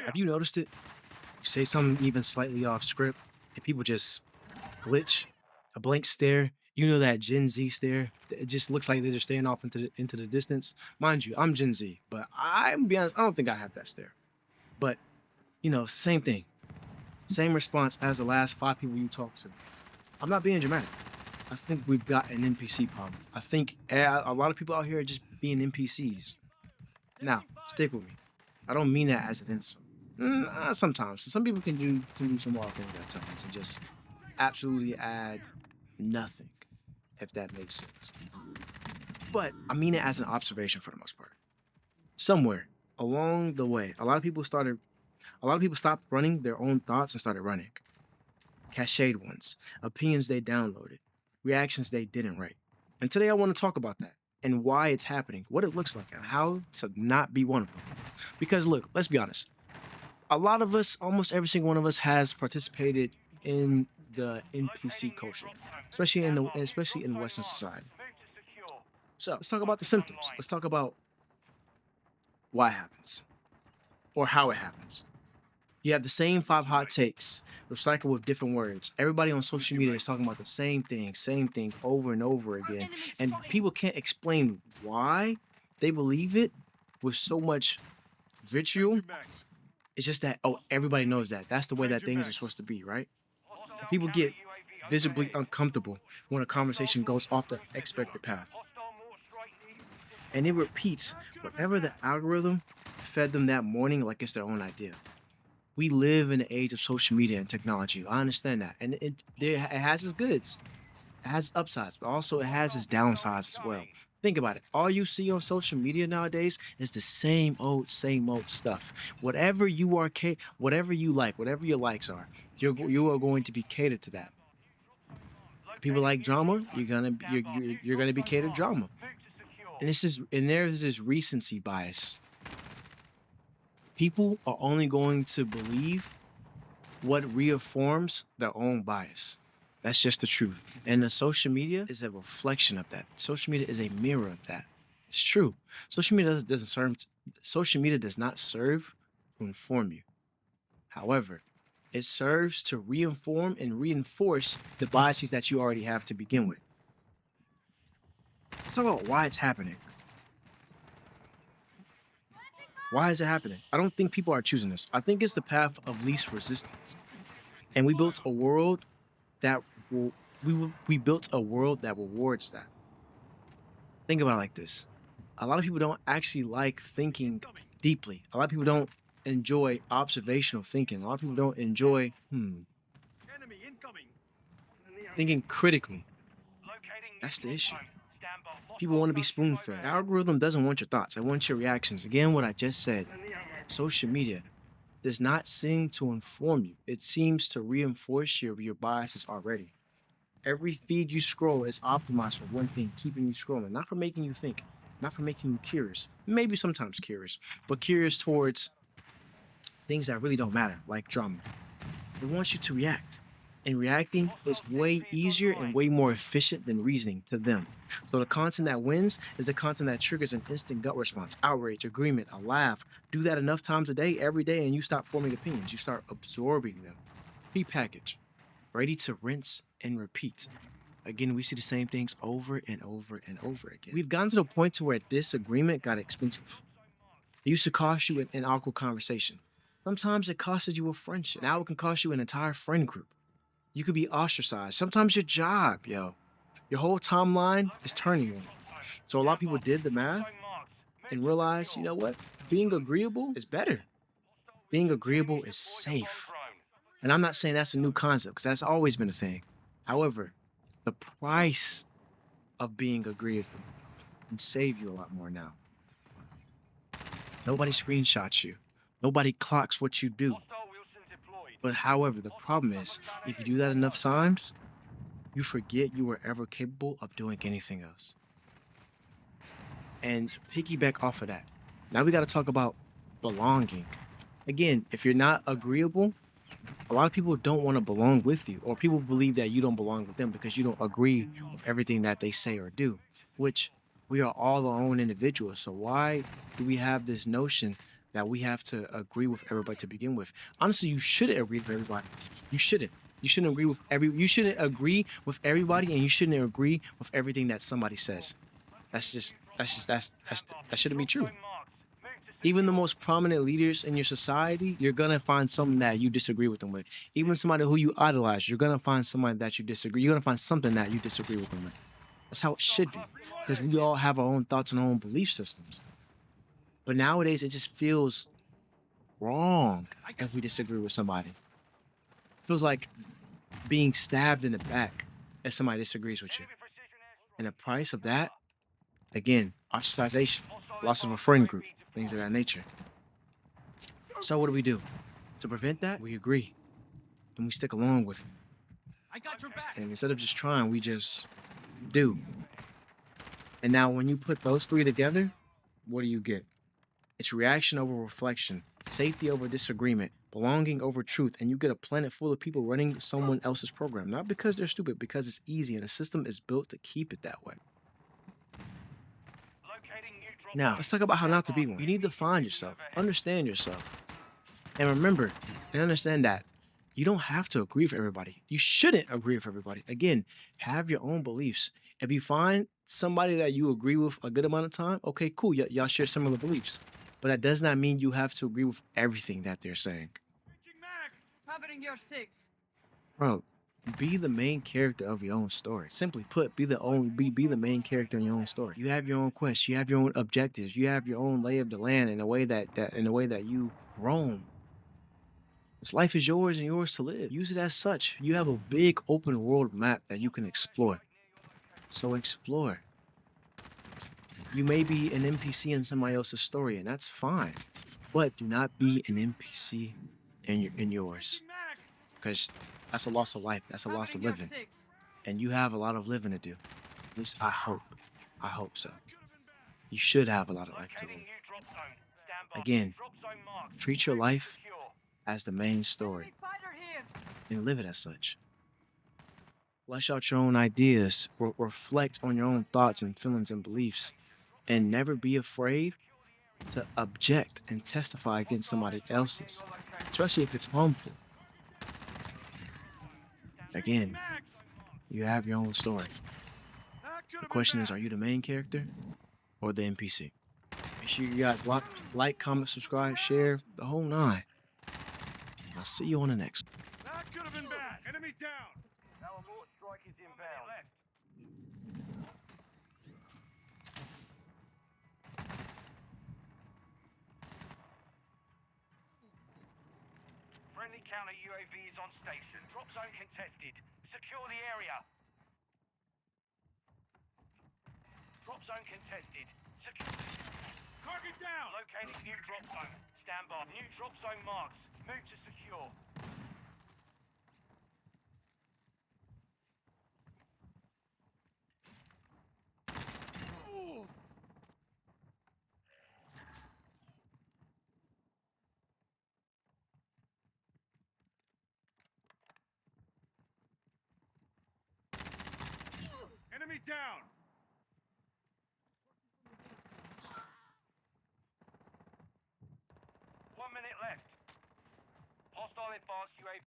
Have you noticed it? You say something even slightly off script, and people just glitch, a blank stare. You know that Gen Z stare? It just looks like they're just staring off into the distance. Mind you, I'm Gen Z, but I'm gonna be honest, I don't think I have that stare. But same thing, same response as the last 5 people you talked to. I'm not being dramatic. I think we've got an NPC problem. I think a lot of people out here are just being NPCs. Now, stick with me. I don't mean that as an insult. Sometimes some people can do some wild things at times and just absolutely add nothing, if that makes sense. But I mean it as an observation for the most part. Somewhere along the way, a lot of people stopped running their own thoughts and started running cached ones, opinions they downloaded, reactions they didn't write. And today I want to talk about that and why it's happening, what it looks like, and how to not be one of them. Because look, let's be honest. A lot of us, almost every single one of us, has participated in the NPC culture, especially in Western society. So let's talk about the symptoms. Let's talk about why it happens or how it happens. You have the same 5 hot takes, recycled with different words. Everybody on social media is talking about the same thing over and over again. And people can't explain why they believe it with so much vitriol. It's just that, everybody knows that. That's the way that things are supposed to be, right? And people get visibly uncomfortable when a conversation goes off the expected path. And it repeats whatever the algorithm fed them that morning like it's their own idea. We live in the age of social media and technology. I understand that. And it has its goods. It has upsides, but also it has its downsides as well. Think about it. All you see on social media nowadays is the same old stuff. Whatever you are, whatever you like, whatever your likes are, you are going to be catered to that. People like drama, you're gonna be catered drama. And there's this recency bias. People are only going to believe what reaffirms their own bias. That's just the truth. And the social media is a reflection of that. Social media is a mirror of that. It's true. Social media does not serve to inform you. However, it serves to reinform and reinforce the biases that you already have to begin with. Let's talk about why it's happening. Why is it happening? I don't think people are choosing this. I think it's the path of least resistance. And we built a world that rewards that. Think about it like this. A lot of people don't actually like thinking deeply. A lot of people don't enjoy observational thinking. A lot of people don't enjoy thinking critically. That's the issue. People want to be spoon-fed. The algorithm doesn't want your thoughts. It wants your reactions. Again, what I just said. Social media does not seem to inform you. It seems to reinforce your biases already. Every feed you scroll is optimized for one thing, keeping you scrolling, not for making you think, not for making you curious. Maybe sometimes curious, but curious towards things that really don't matter, like drama. It wants you to react. And reacting is way easier and way more efficient than reasoning to them. So the content that wins is the content that triggers an instant gut response, outrage, agreement, a laugh. Do that enough times a day, every day, and you stop forming opinions. You start absorbing them. Prepackaged, ready to rinse and repeat. Again, we see the same things over and over and over again. We've gotten to the point to where disagreement got expensive. It used to cost you an awkward conversation. Sometimes it costed you a friendship. Now it can cost you an entire friend group. You could be ostracized. Sometimes your job, your whole timeline is turning on you. So a lot of people did the math and realized, you know what? Being agreeable is better. Being agreeable is safe. And I'm not saying that's a new concept, because that's always been a thing. However, the price of being agreeable can save you a lot more now. Nobody screenshots you. Nobody clocks what you do. But however, the problem is, if you do that enough times, you forget you were ever capable of doing anything else. And piggyback off of that, now we got to talk about belonging. Again, if you're not agreeable, a lot of people don't want to belong with you, or people believe that you don't belong with them because you don't agree with everything that they say or do, which we are all our own individuals. So why do we have this notion that we have to agree with everybody to begin with. Honestly, you shouldn't agree with everybody. You shouldn't. You shouldn't agree with you shouldn't agree with everybody, and you shouldn't agree with everything that somebody says. That shouldn't be true. Even the most prominent leaders in your society, you're gonna find something that you disagree with them with. Even somebody who you idolize, you're gonna find somebody that you disagree. You're gonna find something that you disagree with them with. That's how it should be, because we all have our own thoughts and our own belief systems. But nowadays, it just feels wrong if we disagree with somebody. It feels like being stabbed in the back if somebody disagrees with you. And the price of that, again, ostracization, loss of a friend group, things of that nature. So what do? To prevent that, we agree and we stick along with it. And instead of just trying, we just do. And now when you put those three together, what do you get? It's reaction over reflection, safety over disagreement, belonging over truth, and you get a planet full of people running someone else's program. Not because they're stupid, because it's easy and the system is built to keep it that way. Now, let's talk about how not to be one. You need to find yourself, understand yourself, and remember and understand that you don't have to agree with everybody. You shouldn't agree with everybody. Again, have your own beliefs. If you find somebody that you agree with a good amount of time, okay, cool. Y'all share similar beliefs. But that does not mean you have to agree with everything that they're saying. Covering your six. Bro, be the main character of your own story. Simply put, be the main character in your own story. You have your own quests, you have your own objectives, you have your own lay of the land in a way that you roam. This life is yours and yours to live. Use it as such. You have a big open world map that you can explore. So explore. You may be an NPC in somebody else's story, and that's fine. But do not be an NPC in yours. Because that's a loss of life. That's a loss of living. And you have a lot of living to do. At least I hope. I hope so. You should have a lot of life to live. Again, treat your life as the main story and live it as such. Flesh out your own ideas, reflect on your own thoughts and feelings and beliefs, and never be afraid to object and testify against somebody else's, especially if it's harmful. Again, you have your own story. The question is, are you the main character or the NPC? Make sure you guys like, comment, subscribe, share, the whole nine. I'll see you on the next one. That could have been bad. Enemy down. Our mortar strike is inbound. Friendly counter UAV is on station. Drop zone contested. Secure the area. Drop zone contested. Target down. Locating new drop zone. Stand by. New drop zone marks. Move to secure. Enemy down. One minute left. Hostile advanced UAV.